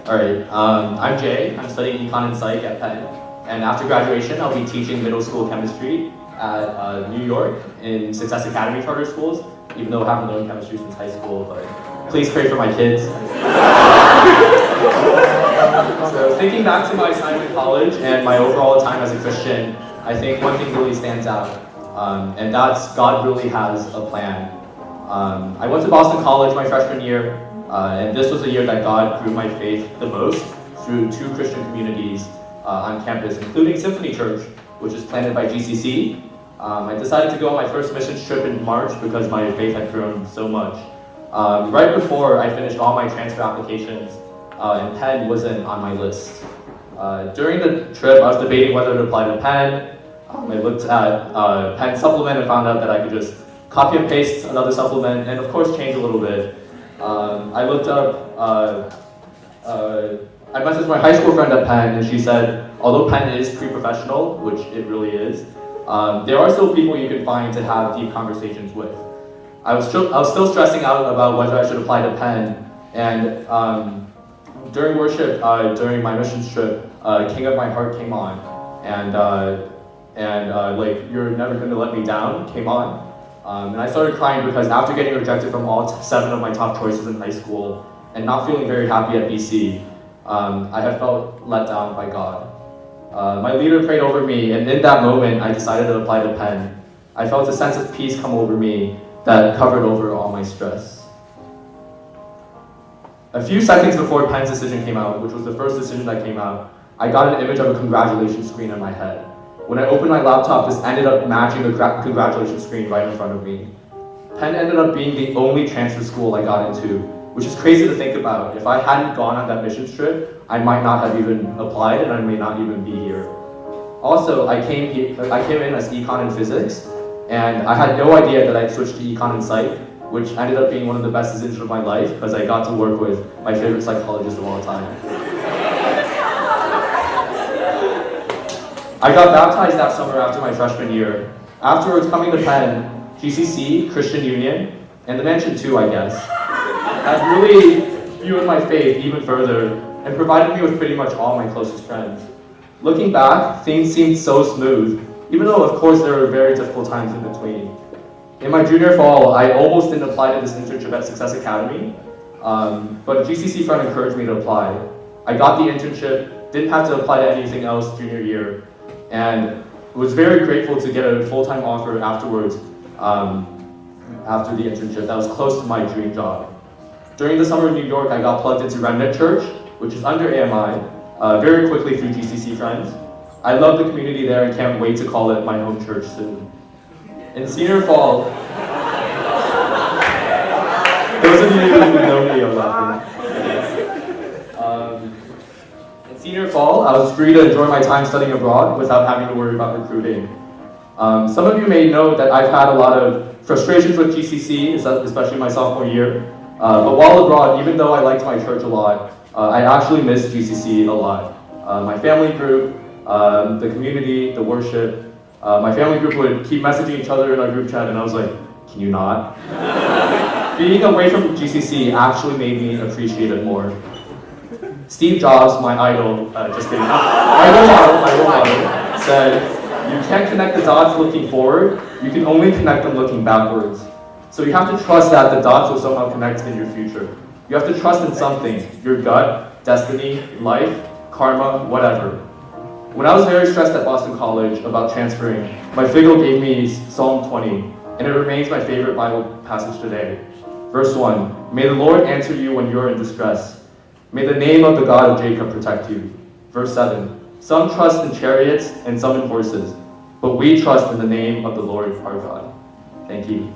Alright, I'm Jay. I'm studying Econ and Psych at Penn. And after graduation, I'll be teaching middle school chemistry at New York in Success Academy charter schools, even though I haven't learned chemistry since high school, but please pray for my kids. So thinking back to my time in college and my overall time as a Christian, I think one thing really stands out, and that's God really has a plan. I went to Boston College my freshman year, and this was the year that God grew my faith the most through 2 Christian communities on campus, including Symphony Church, which is planted by GCC. I decided to go on my first missions trip in March because my faith had grown so much. Right before I finished all my transfer applications, and Penn wasn't on my list. During the trip, I was debating whether to apply to Penn. I looked at Penn supplement and found out that I could just copy and paste another supplement and of course change a little bit. I looked up, I messaged my high school friend at Penn and she said, although Penn is pre-professional, which it really is, there are still people you can find to have deep conversations with. I was still stressing out about whether I should apply to Penn, and during worship, during my missions trip, King of My Heart came on, and like, You're Never Gonna Let Me Down came on. And I started crying because after getting rejected from all 7 of my top choices in high school and not feeling very happy at BC, I had felt let down by God. My leader prayed over me, and in that moment, I decided to apply to Penn. I felt a sense of peace come over me that covered over all my stress. A few seconds before Penn's decision came out, which was the first decision that came out, I got an image of a congratulations screen in my head. When I opened my laptop, this ended up matching the congratulations screen right in front of me. Penn ended up being the only transfer school I got into, which is crazy to think about. If I hadn't gone on that missions trip, I might not have even applied and I may not even be here. Also, I came in as Econ and Physics, and I had no idea that I'd switched to Econ and Psych, which ended up being one of the best decisions of my life because I got to work with my favorite psychologist of all time. I got baptized that summer after my freshman year. Afterwards, coming to Penn, GCC, Christian Union, and the Mansion too, I guess, has really fueled my faith even further and provided me with pretty much all my closest friends. Looking back, things seemed so smooth, even though of course there were very difficult times in between. In my junior fall, I almost didn't apply to this internship at Success Academy, but a GCC friend encouraged me to apply. I got the internship, didn't have to apply to anything else junior year, and was very grateful to get a full-time offer afterwards, after the internship that was close to my dream job. During the summer in New York, I got plugged into Grad Night Church, which is under AMI, very quickly through GCC friends. I love the community there and can't wait to call it my home church soon. In senior fall, those of you who know me are laughing. In senior fall, I was free to enjoy my time studying abroad without having to worry about recruiting. Some of you may know that I've had a lot of frustrations with GCC, especially my sophomore year. But while abroad, even though I liked my church a lot, I actually missed GCC a lot. My family group, the community, the worship. My family group would keep messaging each other in our group chat, and I was like, can you not? Being away from GCC actually made me appreciate it more. Steve Jobs, my idol, just kidding, my role model, said, you can't connect the dots looking forward, you can only connect them looking backwards. So you have to trust that the dots will somehow connect in your future. You have to trust in something, your gut, destiny, life, karma, whatever. When I was very stressed at Boston College about transferring, my Figgle gave me Psalm 20, and it remains my favorite Bible passage today. Verse 1, may the Lord answer you when you are in distress. May the name of the God of Jacob protect you. Verse 7, some trust in chariots and some in horses, but we trust in the name of the Lord our God. Thank you.